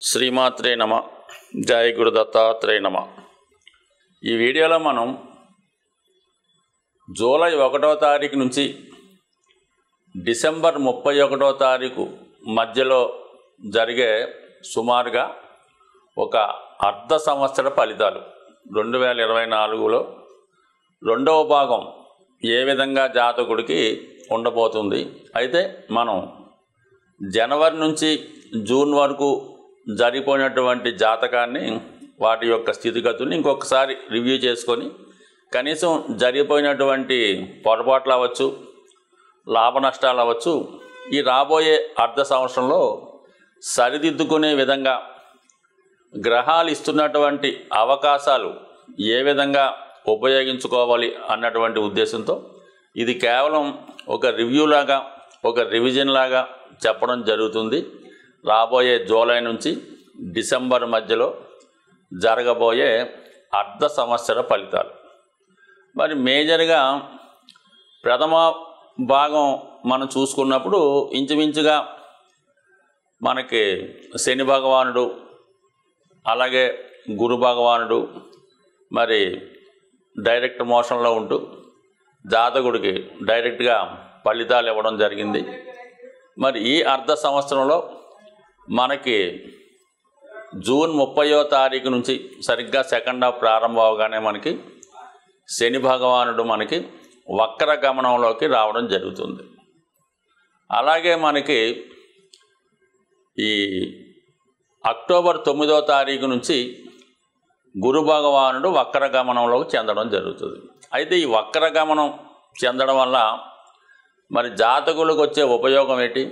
శ్రీమాత్రే నమ. జయ గురు దత్తాత్రేయ నమ. ఈ వీడియోలో మనం జూలై 1వ తారీఖు నుంచి డిసెంబర్ 31వ తారీఖు మధ్యలో జరిగే సుమారుగా ఒక అర్ధ సంవత్సర ఫలితాలు 2024లో రెండవ భాగం ఏ విధంగా జాతకుడికి ఉండబోతుంది. అయితే మనం జనవరి నుంచి జూన్ వరకు జరిగిపోయినటువంటి జాతకాన్ని వాటి యొక్క స్థితిగతుల్ని ఇంకొకసారి రివ్యూ చేసుకొని కనీసం జరిగిపోయినటువంటి పొరపాట్లు అవ్వచ్చు, లాభ నష్టాలు అవ్వచ్చు, ఈ రాబోయే అర్ధ సంవత్సరంలో సరిదిద్దుకునే విధంగా గ్రహాలు ఇస్తున్నటువంటి అవకాశాలు ఏ విధంగా ఉపయోగించుకోవాలి అన్నటువంటి ఉద్దేశంతో ఇది కేవలం ఒక రివ్యూ లాగా, ఒక రివిజన్ లాగా చెప్పడం జరుగుతుంది. రాబోయే జూలై నుంచి డిసెంబర్ మధ్యలో జరగబోయే అర్ధ సంవత్సర ఫలితాలు. మరి మేజర్గా ప్రథమ భాగం మనం చూసుకున్నప్పుడు ఇంచుమించుగా మనకి శని భగవానుడు, అలాగే గురు భగవానుడు మరి డైరెక్ట్ మోషన్లో ఉంటూ జాతకుడికి డైరెక్ట్గా ఫలితాలు ఇవ్వడం జరిగింది. మరి ఈ అర్ధ సంవత్సరంలో మనకి జూన్ 30వ తారీఖు నుంచి సరిగ్గా సెకండ్ హాఫ్ ప్రారంభం అవగానే మనకి శని భగవానుడు మనకి వక్ర గమనంలోకి రావడం జరుగుతుంది. అలాగే మనకి ఈ అక్టోబర్ 9వ తారీఖు నుంచి గురు భగవానుడు వక్ర గమనంలోకి చెందడం జరుగుతుంది. అయితే ఈ వక్ర గమనం చెందడం వల్ల మరి జాతకులకు వచ్చే ఉపయోగం ఏంటి,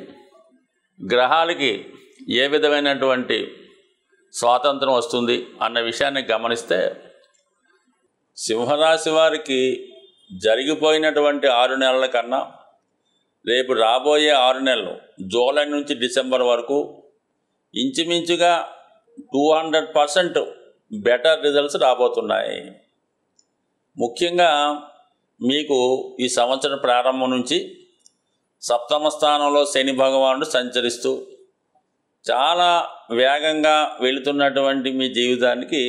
గ్రహాలకి ఏ విధమైనటువంటి స్వాతంత్రం వస్తుంది అన్న విషయాన్ని గమనిస్తే సింహరాశి వారికి జరిగిపోయినటువంటి 6 నెలల కన్నా రేపు రాబోయే 6 నెలలు జూలై నుంచి డిసెంబర్ వరకు ఇంచుమించుగా 200% బెటర్ రిజల్ట్స్ రాబోతున్నాయి. ముఖ్యంగా మీకు ఈ సంవత్సరం ప్రారంభం నుంచి సప్తమ స్థానంలో శని భగవానుడు సంచరిస్తూ చాలా వేగంగా వెళుతున్నటువంటి మీ జీవితానికి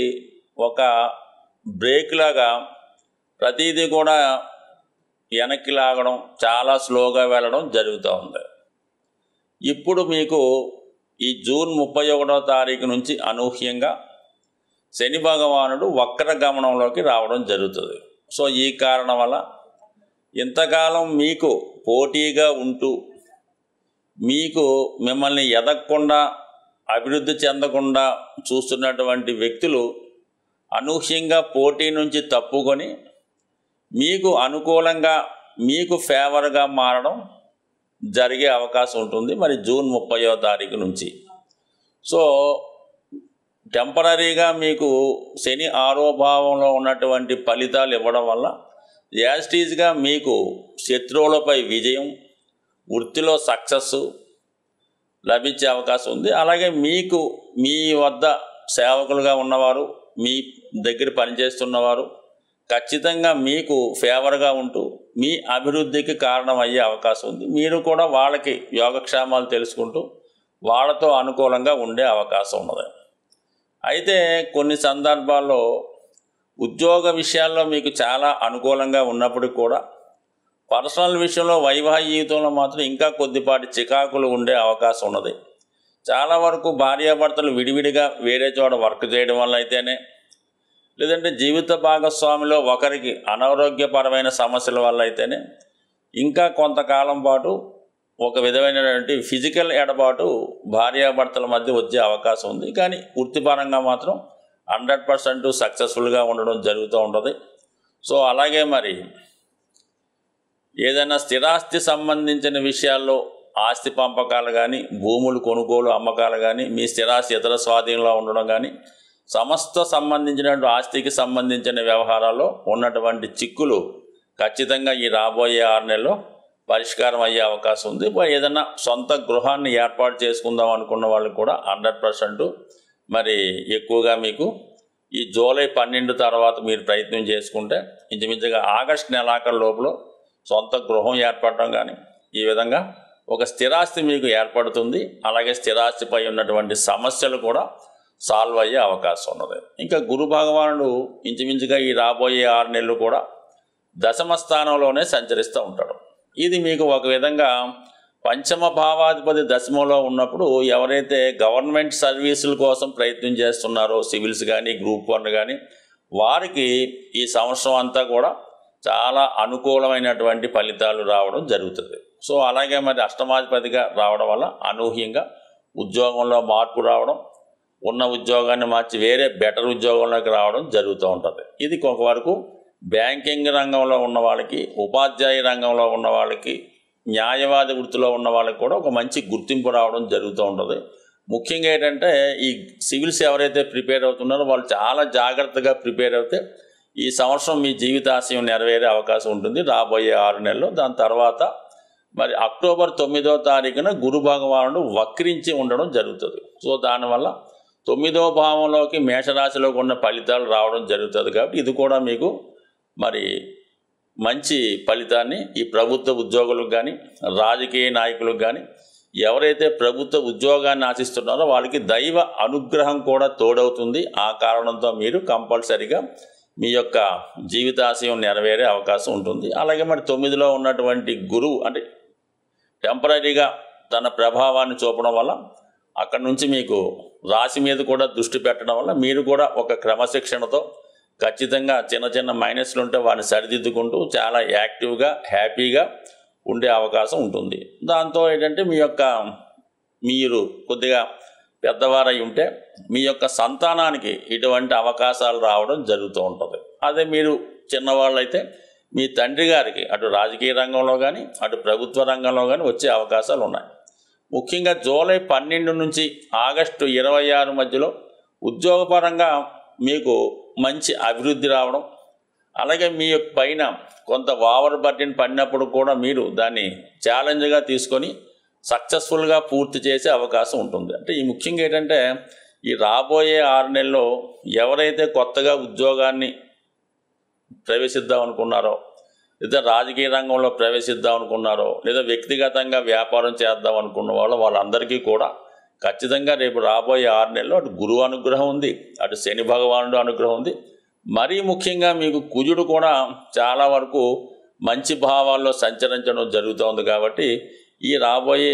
ఒక బ్రేక్ లాగా ప్రతిదీ కూడా వెనక్కి లాగడం, చాలా స్లోగా వెళ్ళడం జరుగుతూ ఉంది. ఇప్పుడు మీకు ఈ జూన్ 31వ తారీఖు నుంచి అనూహ్యంగా శని భగవానుడు వక్ర గమనంలోకి రావడం జరుగుతుంది. సో ఈ కారణం వల్ల ఇంతకాలం మీకు పోటీగా ఉంటూ మీకు మిమ్మల్ని ఎదగకుండా, అభివృద్ధి చెందకుండా చూస్తున్నటువంటి వ్యక్తులు అనూహ్యంగా పోటీ నుంచి తప్పుకొని మీకు అనుకూలంగా, మీకు ఫేవర్గా మారడం జరిగే అవకాశం ఉంటుంది మరి జూన్ 30వ తారీఖు నుంచి. సో టెంపరీగా మీకు శని 6వ భావంలో ఉన్నటువంటి ఫలితాలు ఇవ్వడం వల్ల యాస్టీజ్గా మీకు శత్రువులపై విజయం, వృత్తిలో సక్సెస్ లభించే అవకాశం ఉంది. అలాగే మీకు మీ వద్ద సేవకులుగా ఉన్నవారు, మీ దగ్గర పనిచేస్తున్నవారు ఖచ్చితంగా మీకు ఫేవర్గా ఉంటూ మీ అభివృద్ధికి కారణమయ్యే అవకాశం ఉంది. మీరు కూడా వాళ్ళకి యోగక్షేమాలు తెలుసుకుంటూ వాళ్ళతో అనుకూలంగా ఉండే అవకాశం ఉన్నది. అయితే కొన్ని సందర్భాల్లో ఉద్యోగ విషయాల్లో మీకు చాలా అనుకూలంగా ఉన్నప్పటికీ కూడా పర్సనల్ విషయంలో, వైవాహిక జీవితంలో మాత్రం ఇంకా కొద్దిపాటి చికాకులు ఉండే అవకాశం ఉన్నది. చాలా వరకు భార్యాభర్తలు విడివిడిగా వేరే చోట వర్క్ చేయడం వల్ల అయితేనే, లేదంటే జీవిత భాగస్వామిలో ఒకరికి అనారోగ్యపరమైన సమస్యల వల్ల అయితేనే ఇంకా కొంతకాలం పాటు ఒక విధమైనటువంటి ఫిజికల్ ఎడబాటు భార్యాభర్తల మధ్య వచ్చే అవకాశం ఉంది. కానీ వృత్తిపరంగా మాత్రం 100% సక్సెస్ఫుల్గా ఉండడం జరుగుతూ ఉంటుంది. సో అలాగే మరి ఏదైనా స్థిరాస్తి సంబంధించిన విషయాల్లో ఆస్తి పంపకాలు కానీ, భూములు కొనుగోలు అమ్మకాలు కానీ, మీ స్థిరాస్తి ఇతర స్వాధీనంలో ఉండడం కానీ, సమస్త సంబంధించినటువంటి ఆస్తికి సంబంధించిన వ్యవహారాల్లో ఉన్నటువంటి చిక్కులు ఖచ్చితంగా ఈ రాబోయే 6 నెలల్లో పరిష్కారం అయ్యే అవకాశం ఉంది. ఏదైనా సొంత గృహాన్ని ఏర్పాటు చేసుకుందాం అనుకున్న వాళ్ళు కూడా 100% మరి ఎక్కువగా మీకు ఈ జూలై 12 తర్వాత మీరు ప్రయత్నం చేసుకుంటే ఇంచుమించుగా ఆగస్టు నెలాఖరు లోపల సొంత గృహం ఏర్పడటం కానీ ఈ విధంగా ఒక స్థిరాస్తి మీకు ఏర్పడుతుంది. అలాగే స్థిరాస్తిపై ఉన్నటువంటి సమస్యలు కూడా సాల్వ్ అయ్యే అవకాశం ఉన్నది. ఇంకా గురు భగవానుడు ఇంచుమించుగా ఈ రాబోయే 6 నెలలు కూడా దశమ స్థానంలోనే సంచరిస్తూ ఉంటాడు. ఇది మీకు ఒక విధంగా పంచమ భావాధిపతి దశమంలో ఉన్నప్పుడు ఎవరైతే గవర్నమెంట్ సర్వీసుల కోసం ప్రయత్నం చేస్తున్నారో, సివిల్స్ కానీ గ్రూప్ 1 కానీ, వారికి ఈ సంవత్సరం అంతా కూడా చాలా అనుకూలమైనటువంటి ఫలితాలు రావడం జరుగుతుంది. సో అలాగే మరి అష్టమాధిపతిగా రావడం వల్ల అనూహ్యంగా ఉద్యోగంలో మార్పు రావడం, ఉన్న ఉద్యోగాన్ని మార్చి వేరే బెటర్ ఉద్యోగంలోకి రావడం జరుగుతూ ఉంటుంది. ఇది కొంతవరకు బ్యాంకింగ్ రంగంలో ఉన్న వాళ్ళకి, ఉపాధ్యాయ రంగంలో ఉన్న వాళ్ళకి, న్యాయవాది వృత్తిలో ఉన్న వాళ్ళకి కూడా ఒక మంచి గుర్తింపు రావడం జరుగుతూ ఉంటుంది. ముఖ్యంగా ఏంటంటే ఈ సివిల్స్ ఎవరైతే ప్రిపేర్ అవుతున్నారో వాళ్ళు చాలా జాగ్రత్తగా ప్రిపేర్ అవుతే ఈ సంవత్సరం మీ జీవితాశయం నెరవేరే అవకాశం ఉంటుంది రాబోయే 6 నెలలు. దాని తర్వాత మరి అక్టోబర్ 9వ తారీఖున గురు భగవానుడు వక్రించి ఉండడం జరుగుతుంది. సో దానివల్ల 9వ భావంలోకి మేషరాశిలోకి ఉన్న ఫలితాలు రావడం జరుగుతుంది. కాబట్టి ఇది కూడా మీకు మరి మంచి ఫలితాన్ని ఈ ప్రభుత్వ ఉద్యోగులకు కానీ, రాజకీయ నాయకులకు కానీ, ఎవరైతే ప్రభుత్వ ఉద్యోగాన్ని ఆశిస్తున్నారో వాళ్ళకి దైవ అనుగ్రహం కూడా తోడవుతుంది. ఆ కారణంతో మీరు కంపల్సరిగా మీ యొక్క జీవితాశయం నెరవేరే అవకాశం ఉంటుంది. అలాగే మరి 9లో ఉన్నటువంటి గురువు అంటే టెంపరీగా తన ప్రభావాన్ని చూపడం వల్ల అక్కడి నుంచి మీకు రాశి మీద కూడా దృష్టి పెట్టడం వల్ల మీరు కూడా ఒక క్రమశిక్షణతో ఖచ్చితంగా చిన్న చిన్న మైనస్లు ఉంటే వాటిని సరిదిద్దుకుంటూ చాలా యాక్టివ్గా, హ్యాపీగా ఉండే అవకాశం ఉంటుంది. దాంతో ఏంటంటే మీరు కొద్దిగా పెద్దవారై ఉంటే మీ యొక్క సంతానానికి ఇటువంటి అవకాశాలు రావడం జరుగుతూ ఉంటుంది. అదే మీరు చిన్నవాళ్ళైతే మీ తండ్రి గారికి అటు రాజకీయ రంగంలో కానీ, అటు ప్రభుత్వ రంగంలో కానీ వచ్చే అవకాశాలు ఉన్నాయి. ముఖ్యంగా జూలై 12 నుంచి ఆగస్టు 26 మధ్యలో ఉద్యోగపరంగా మీకు మంచి అభివృద్ధి రావడం, అలాగే మీ పైన కొంత ఓవర్ బర్డెన్ పడినప్పుడు కూడా మీరు దాన్ని ఛాలెంజ్గా తీసుకొని సక్సెస్ఫుల్గా పూర్తి చేసే అవకాశం ఉంటుంది. అంటే ఈ ముఖ్యంగా ఏంటంటే ఈ రాబోయే 6 నెలల్లో ఎవరైతే కొత్తగా ఉద్యోగాన్ని ప్రవేశిద్దాం అనుకున్నారో, లేదా రాజకీయ రంగంలో ప్రవేశిద్దాం అనుకున్నారో, లేదా వ్యక్తిగతంగా వ్యాపారం చేద్దాం అనుకున్న వాళ్ళందరికీ కూడా ఖచ్చితంగా రేపు రాబోయే 6 నెలల్లో అటు గురువు అనుగ్రహం ఉంది, అటు శని భగవానుడు అనుగ్రహం ఉంది. మరీ ముఖ్యంగా మీకు కుజుడు కూడా చాలా వరకు మంచి భావాల్లో సంచరించడం జరుగుతుంది. కాబట్టి ఈ రాబోయే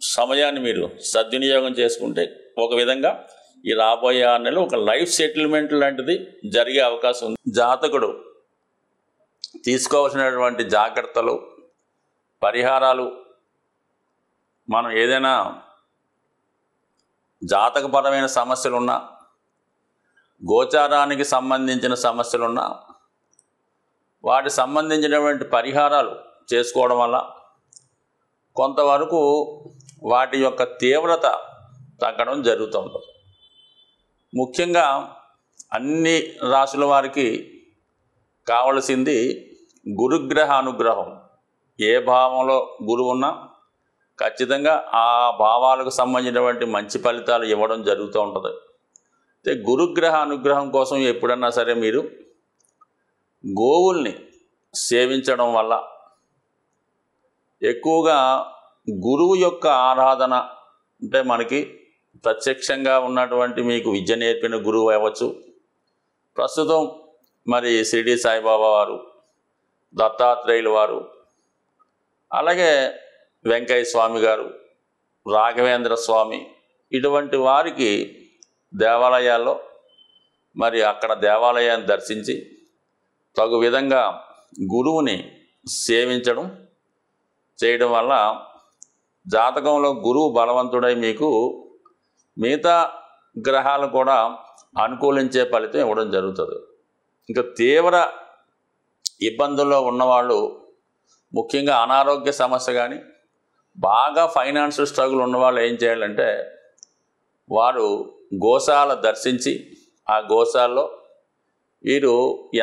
సమయాన్ని మీరు సద్వినియోగం చేసుకుంటే ఒక విధంగా ఈ రాబోయే 6 నెలలు ఒక లైఫ్ సెటిల్మెంట్ లాంటిది జరిగే అవకాశం ఉంది. జాతకుడు తీసుకోవాల్సినటువంటి జాగ్రత్తలు, పరిహారాలు, మనం ఏదైనా జాతకపరమైన సమస్యలున్నా, గోచారానికి సంబంధించిన సమస్యలున్నా వాటికి సంబంధించినటువంటి పరిహారాలు చేసుకోవడం వల్ల కొంతవరకు వాటి యొక్క తీవ్రత తగ్గడం జరుగుతుంది. ముఖ్యంగా అన్ని రాశుల వారికి కావలసింది గురుగ్రహ అనుగ్రహం. ఏ భావంలో గురువు ఉన్నా ఖచ్చితంగా ఆ భావాలకు సంబంధించినటువంటి మంచి ఫలితాలు ఇవ్వడం జరుగుతూ ఉంటుంది. అయితే గురుగ్రహ అనుగ్రహం కోసం ఎప్పుడన్నా సరే మీరు గోవుల్ని సేవించడం వల్ల, ఎక్కువగా గురువు యొక్క ఆరాధన అంటే మనకి ప్రత్యక్షంగా ఉన్నటువంటి మీకు విద్య నేర్పిన గురువు అవ్వచ్చు, ప్రస్తుతం మరి షిరిడి సాయిబాబా వారు, దత్తాత్రేయులు వారు, అలాగే వెంకయ్య స్వామి గారు, రాఘవేంద్ర స్వామి, ఇటువంటి వారికి దేవాలయాల్లో మరి అక్కడ దేవాలయాన్ని దర్శించి తగు విధంగా గురువుని సేవించడం చేయడం వల్ల జాతకంలో గురువు బలవంతుడై మీకు మిగతా గ్రహాలు కూడా అనుకూలించే ఫలితం ఇవ్వడం జరుగుతుంది. ఇంకా తీవ్ర ఇబ్బందుల్లో ఉన్నవాళ్ళు, ముఖ్యంగా అనారోగ్య సమస్య కానీ, బాగా ఫైనాన్షియల్ స్ట్రగుల్ ఉన్నవాళ్ళు ఏం చేయాలంటే వారు గోశాల దర్శించి ఆ గోశాలలో వీరు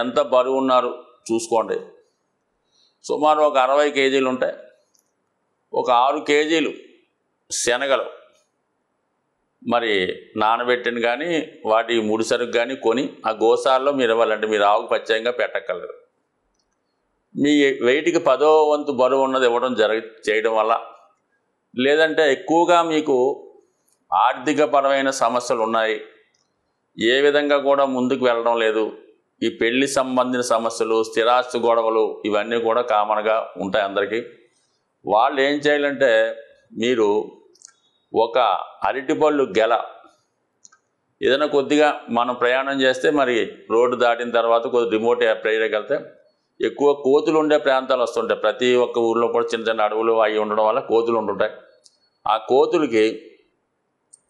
ఎంత బరువు ఉన్నారు చూసుకోండి. సుమారు ఒక 60 కేజీలు ఉంటాయి. ఒక 6 కేజీలు శనగలు మరి నానబెట్టిన కానీ వాటి ముడిసరుకు కానీ కొని ఆ గోశాలలో మీరు ఇవ్వాలంటే మీరు ఆవుకు ప్రత్యేకంగా పెట్టక్కర్లేదు. మీ వెయిట్కి 10వ వంతు బరువు ఉన్నది ఇవ్వడం చేయడం వల్ల లేదంటే ఎక్కువగా మీకు ఆర్థికపరమైన సమస్యలు ఉన్నాయి, ఏ విధంగా కూడా ముందుకు వెళ్ళడం లేదు, ఈ పెళ్లి సంబంధించిన సమస్యలు, స్థిరాస్తి గొడవలు ఇవన్నీ కూడా కామన్గా ఉంటాయి అందరికీ. వాళ్ళు ఏం చేయాలంటే మీరు ఒక అరటిపళ్ళు గెల ఏదైనా కొద్దిగా మనం ప్రయాణం చేస్తే మరి రోడ్డు దాటిన తర్వాత కొద్ది రిమోట్ ఏరియాకి వెళ్తే ఎక్కువ కోతులు ఉండే ప్రాంతాలు వస్తుంటాయి. ప్రతి ఒక్క ఊర్లో కూడా చిన్న చిన్న అడవులు అవి ఉండడం వల్ల కోతులు ఉంటుంటాయి. ఆ కోతులకి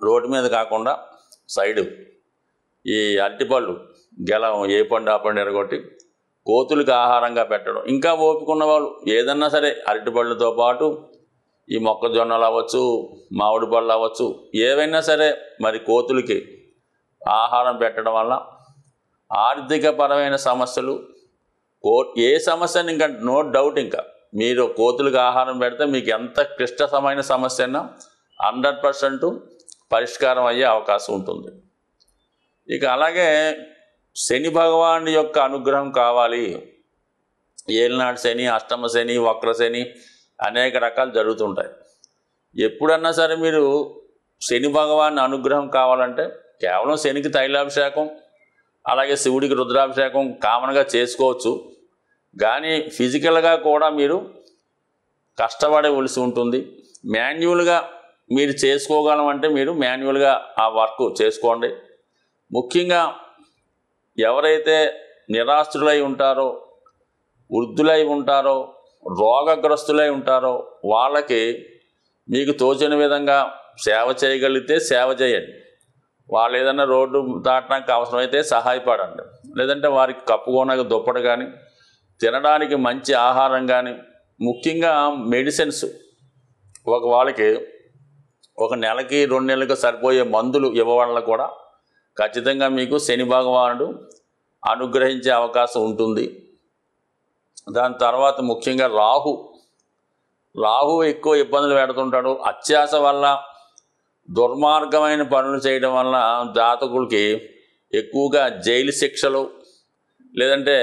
రోడ్డు మీద కాకుండా సైడు ఈ అరటిపళ్ళు గెలం ఏ పండు ఆ పండు ఎరగొట్టి కోతులకి ఆహారంగా పెట్టడం. ఇంకా ఓపికన్న వాళ్ళు ఏదన్నా సరే అరటిపళ్ళతో పాటు ఈ మొక్కజొన్నలు అవ్వచ్చు, మామిడి పళ్ళు అవ్వచ్చు, ఏవైనా సరే మరి కోతులకి ఆహారం పెట్టడం వల్ల ఆర్థికపరమైన సమస్యలు ఏ సమస్యని ఇంకా నో డౌట్ ఇంకా మీరు కోతులకు ఆహారం పెడితే మీకు ఎంత క్లిష్టమైన సమస్య అయినా 100% పరిష్కారం అయ్యే అవకాశం ఉంటుంది. ఇక అలాగే శని భగవాను యొక్క అనుగ్రహం కావాలి. ఏలినాడు శని, అష్టమ శని, వక్ర శని అనేక రకాలు జరుగుతుంటాయి. ఎప్పుడన్నా సరే మీరు శని భగవాన్ అనుగ్రహం కావాలంటే కేవలం శనికి తైలాభిషేకం, అలాగే శివుడికి రుద్రాభిషేకం కామన్గా చేసుకోవచ్చు. కానీ ఫిజికల్గా కూడా మీరు కష్టపడవలసి ఉంటుంది. మాన్యువల్గా మీరు చేసుకోగలమంటే మీరు మాన్యువల్గా ఆ వర్క్ చేసుకోండి. ముఖ్యంగా ఎవరైతే నిరాశ్రులై ఉంటారో, వృద్ధులై ఉంటారో, రోగగ్రస్తులై ఉంటారో వాళ్ళకి మీకు తోచిన విధంగా సేవ చేయగలిగితే సేవ చేయండి. వాళ్ళు ఏదైనా రోడ్డు దాటడానికి అవసరమైతే సహాయపడండి. లేదంటే వారికి కప్పుకోనక దుప్పటి కానీ, తినడానికి మంచి ఆహారం కానీ, ముఖ్యంగా మెడిసిన్స్ వాళ్ళకి ఒక నెలకి 2 నెలలకు సరిపోయే మందులు ఇవ్వడం కూడా ఖచ్చితంగా మీకు శని భగవానుడు అనుగ్రహించే అవకాశం ఉంటుంది. దాని తర్వాత ముఖ్యంగా రాహు ఎక్కువ ఇబ్బందులు పెడుతుంటాడు. అత్యాశ వల్ల, దుర్మార్గమైన పనులు చేయడం వల్ల జాతకులకి ఎక్కువగా జైలు శిక్షలు, లేదంటే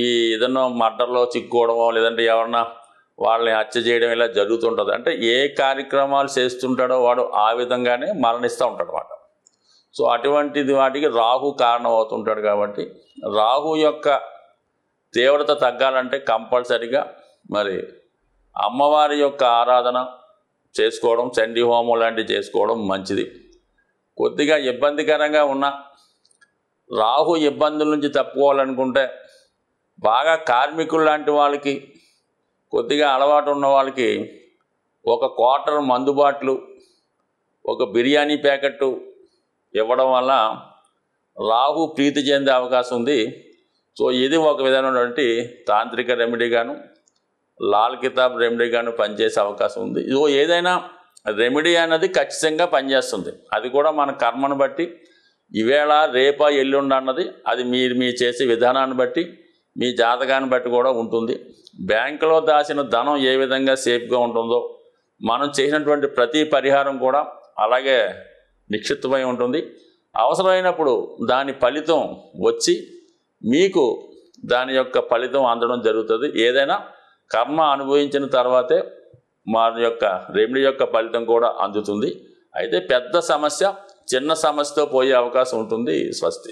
ఈ ఏదన్నా మర్డర్లో చిక్కుకోవడమో, లేదంటే ఎవరన్నా వాళ్ళని హత్య చేయడం ఇలా జరుగుతుంటుంది. అంటే ఏ కార్యక్రమాలు చేస్తుంటాడో వాడు ఆ విధంగానే మరణిస్తూ ఉంటాడు అన్నమాట. సో అటువంటిది వాటికి రాహు కారణం అవుతుంటాడు. కాబట్టి రాహు యొక్క తీవ్రత తగ్గాలంటే కంపల్సరిగా మరి అమ్మవారి యొక్క ఆరాధన చేసుకోవడం, చండీ హోమం లాంటివి చేసుకోవడం మంచిది. కొద్దిగా ఇబ్బందికరంగా ఉన్న రాహు ఇబ్బందుల నుంచి తప్పుకోవాలనుకుంటే బాగా కార్మికులు లాంటి వాళ్ళకి, కొద్దిగా అలవాటు ఉన్న వాళ్ళకి ఒక క్వార్టర్ మందు బాటిలు, ఒక బిర్యానీ ప్యాకెట్టు ఇవ్వడం వల్ల రాహు ప్రీతి చెందే అవకాశం ఉంది. సో ఇది ఒక విధమైనటువంటి తాంత్రిక రెమెడీగాను, లాల్ కితాబ్ రెమెడీగాను పనిచేసే అవకాశం ఉంది. ఇదో ఏదైనా రెమెడీ అనేది ఖచ్చితంగా పనిచేస్తుంది. అది కూడా మన కర్మను బట్టి, ఈవేళ రేపా ఎల్లుండి అన్నది అది మీ చేసే విధానాన్ని బట్టి, మీ జాతకాన్ని బట్టి కూడా ఉంటుంది. బ్యాంకులో దాచిన ధనం ఏ విధంగా సేఫ్గా ఉంటుందో మనం చేసినటువంటి ప్రతి పరిహారం కూడా అలాగే నిక్షిప్తమై ఉంటుంది. అవసరమైనప్పుడు దాని ఫలితం వచ్చి మీకు దాని యొక్క ఫలితం అందడం జరుగుతుంది. ఏదైనా కర్మ అనుభవించిన తర్వాతే మన యొక్క రెమెడీ యొక్క ఫలితం కూడా అందుతుంది. అయితే పెద్ద సమస్య చిన్న సమస్యతో పోయే అవకాశం ఉంటుంది. స్వస్తి.